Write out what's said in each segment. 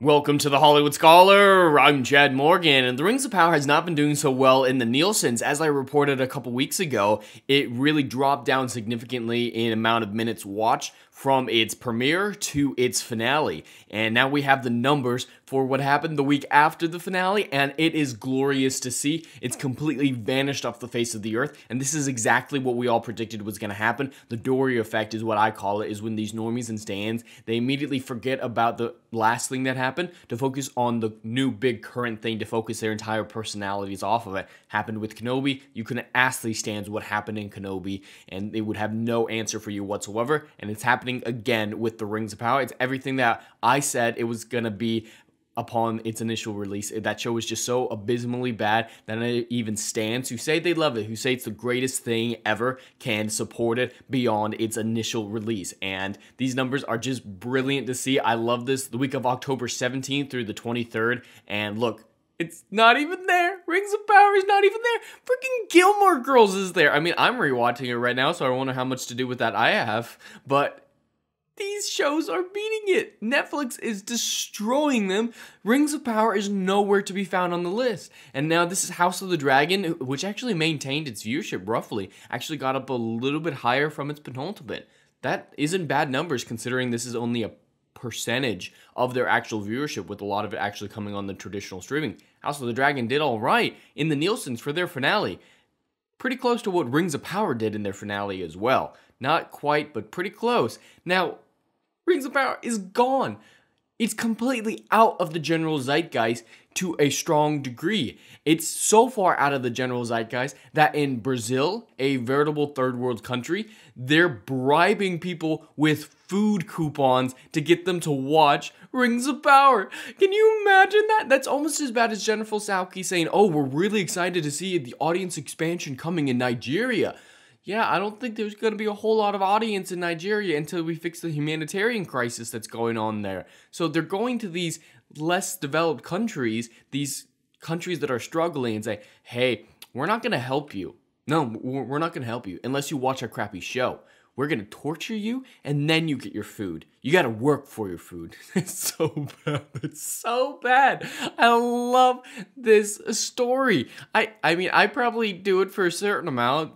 Welcome to the Hollywood Scholar. I'm Chad Morgan, and The Rings of Power has not been doing so well in the Nielsen's. As I reported a couple weeks ago, it really dropped down significantly in amount of minutes watched from its premiere to its finale. And now we have the numbers for what happened the week after the finale, and it is glorious to see. It's completely vanished off the face of the earth, and this is exactly what we all predicted was going to happen. The Dory effect is what I call it, is when these normies and stands, they immediately forget about the last thing that happened to focus on the new big current thing, to focus their entire personalities off of it. Happened with Kenobi. You couldn't ask these stands what happened in Kenobi, and they would have no answer for you whatsoever, and it's happening again with the Rings of Power. It's everything that I said it was going to be upon its initial release. That show was just so abysmally bad that even stands who say they love it, who say it's the greatest thing ever, can support it beyond its initial release. And these numbers are just brilliant to see. I love this. The week of October 17th through the 23rd, and look, it's not even there. Rings of Power is not even there. Freaking Gilmore Girls is there. I mean, I'm rewatching it right now, so I wonder how much to do with that I have, but these shows are beating it. Netflix is destroying them. Rings of Power is nowhere to be found on the list. And now this is House of the Dragon, which actually maintained its viewership roughly. Actually got up a little bit higher from its penultimate. That isn't bad numbers considering this is only a percentage of their actual viewership, with a lot of it actually coming on the traditional streaming. House of the Dragon did all right in the Nielsen's for their finale. Pretty close to what Rings of Power did in their finale as well. Not quite, but pretty close. Now, Rings of Power is gone. It's completely out of the general zeitgeist to a strong degree. It's so far out of the general zeitgeist that in Brazil, a veritable third world country, they're bribing people with food coupons to get them to watch Rings of Power. Can you imagine that? That's almost as bad as Jennifer Salke saying, oh, we're really excited to see the audience expansion coming in Nigeria. Yeah, I don't think there's going to be a whole lot of audience in Nigeria until we fix the humanitarian crisis that's going on there. So they're going to these less developed countries, these countries that are struggling, and say, hey, we're not going to help you. No, we're not going to help you unless you watch our crappy show. We're going to torture you, and then you get your food. You got to work for your food. It's so bad. It's so bad. I love this story. I mean, I probably do it for a certain amount.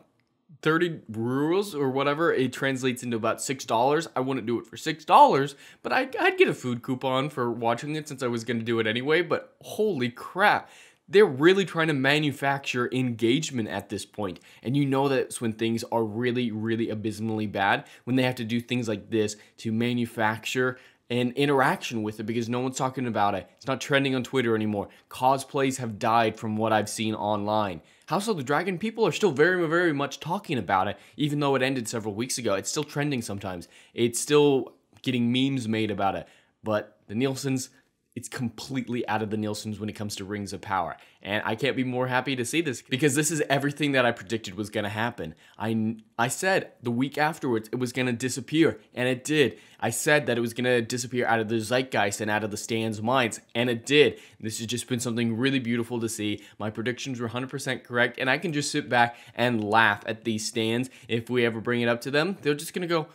30 rubles or whatever, it translates into about $6. I wouldn't do it for $6, but I'd get a food coupon for watching it since I was going to do it anyway. But holy crap, they're really trying to manufacture engagement at this point. And you know that's when things are really, really abysmally bad, when they have to do things like this to manufacture an interaction with it, because no one's talking about it. It's not trending on Twitter anymore. Cosplays have died from what I've seen online. House of the Dragon, people are still very, very much talking about it, even though it ended several weeks ago. It's still trending sometimes. It's still getting memes made about it. But the Nielsen's, it's completely out of the Nielsen's when it comes to Rings of Power. And I can't be more happy to see this, because this is everything that I predicted was going to happen. I said the week afterwards it was going to disappear, and it did. I said that it was going to disappear out of the zeitgeist and out of the stands' minds, and it did. This has just been something really beautiful to see. My predictions were 100% correct, and I can just sit back and laugh at these stands. If we ever bring it up to them, they're just going to go,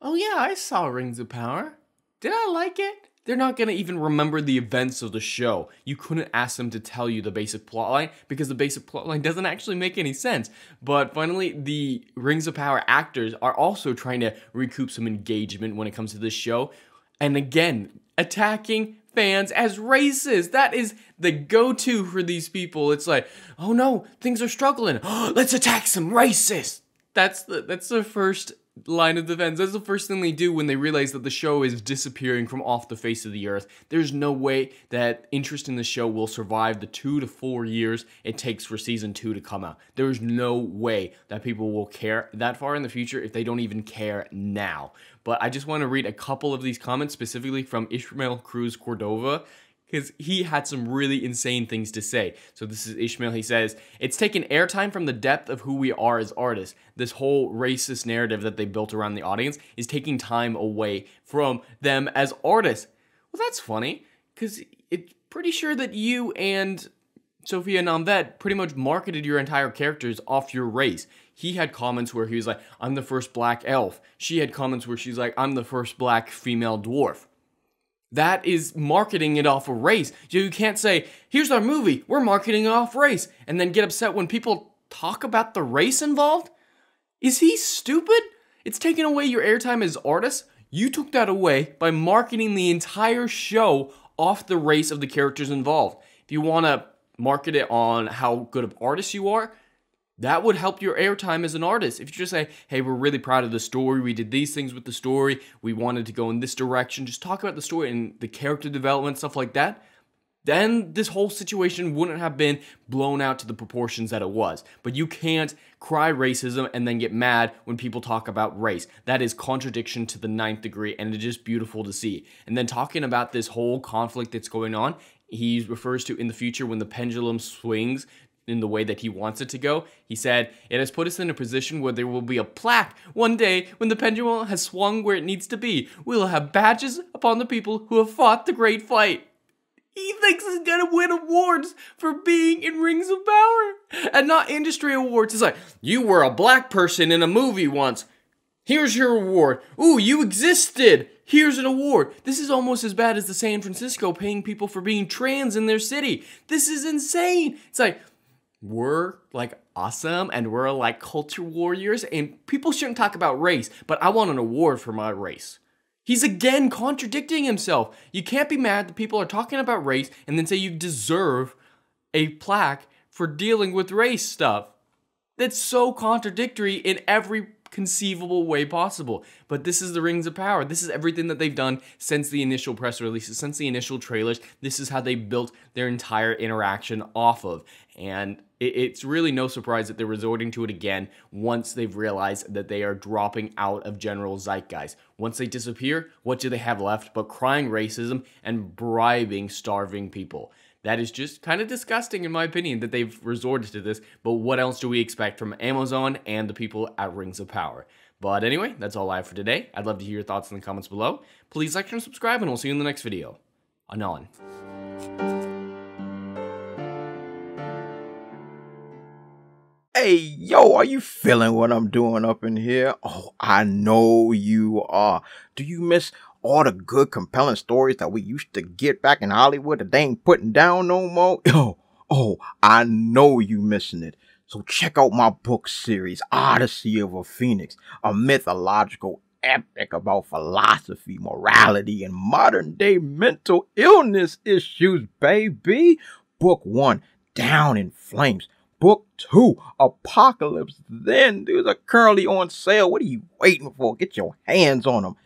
oh yeah, I saw Rings of Power. Did I like it? They're not going to even remember the events of the show. You couldn't ask them to tell you the basic plotline, because the basic plotline doesn't actually make any sense. But finally, the Rings of Power actors are also trying to recoup some engagement when it comes to this show. And again, attacking fans as racist. That is the go-to for these people. It's like, oh no, things are struggling. Oh, let's attack some racists. That's the first line of defense. That's the first thing they do when they realize that the show is disappearing from off the face of the earth. There's no way that interest in the show will survive the 2 to 4 years it takes for season 2 to come out. There's no way that people will care that far in the future if they don't even care now. But I just want to read a couple of these comments, specifically from Ishmael Cruz Cordova, because he had some really insane things to say. So this is Ishmael. He says, it's taken airtime from the depth of who we are as artists. This whole racist narrative that they built around the audience is taking time away from them as artists. Well, that's funny, because it's pretty sure that you and Sophia Namvet pretty much marketed your entire characters off your race. He had comments where he was like, I'm the first black elf. She had comments where she's like, I'm the first black female dwarf. That is marketing it off a race. You can't say, here's our movie, we're marketing it off race, and then get upset when people talk about the race involved? Is he stupid? It's taking away your airtime as artists. You took that away by marketing the entire show off the race of the characters involved. If you want to market it on how good of artists you are, that would help your airtime as an artist. If you just say, hey, we're really proud of the story, we did these things with the story, we wanted to go in this direction, just talk about the story and the character development, stuff like that, then this whole situation wouldn't have been blown out to the proportions that it was. But you can't cry racism and then get mad when people talk about race. That is contradiction to the 9th degree, and it's just beautiful to see. And then talking about this whole conflict that's going on, he refers to in the future when the pendulum swings in the way that he wants it to go. He said, it has put us in a position where there will be a plaque one day when the pendulum has swung where it needs to be. We will have badges upon the people who have fought the great fight. He thinks he's gonna win awards for being in Rings of Power and not industry awards. It's like, you were a black person in a movie once. Here's your award. Ooh, you existed. Here's an award. This is almost as bad as the San Francisco paying people for being trans in their city. This is insane. It's like, we're like awesome and we're like culture warriors and people shouldn't talk about race, but I want an award for my race. He's again contradicting himself. You can't be mad that people are talking about race and then say you deserve a plaque for dealing with race stuff. That's so contradictory in every conceivable way possible. But this is the Rings of Power. This is everything that they've done since the initial press releases, since the initial trailers. This is how they built their entire interaction off of. And it's really no surprise that they're resorting to it again once they've realized that they are dropping out of general zeitgeist. Once they disappear, what do they have left but crying racism and bribing starving people? That is just kind of disgusting in my opinion that they've resorted to this, but what else do we expect from Amazon and the people at Rings of Power? But anyway, that's all I have for today. I'd love to hear your thoughts in the comments below. Please like and subscribe, and we'll see you in the next video. Anon. Hey, yo, are you feeling what I'm doing up in here? Oh, I know you are. Do you miss all the good, compelling stories that we used to get back in Hollywood that they ain't putting down no more? Oh, I know you missing it. So check out my book series, Odyssey of a Phoenix, a mythological epic about philosophy, morality, and modern-day mental illness issues, baby. Book 1, Down in Flames. Book 2, Apocalypse Then. These are currently on sale. What are you waiting for? Get your hands on them.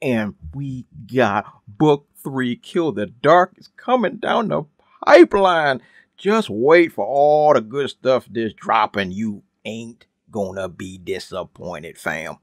And we got Book 3, Kill the Dark, is coming down the pipeline. Just wait for all the good stuff that's dropping. You ain't gonna be disappointed, fam.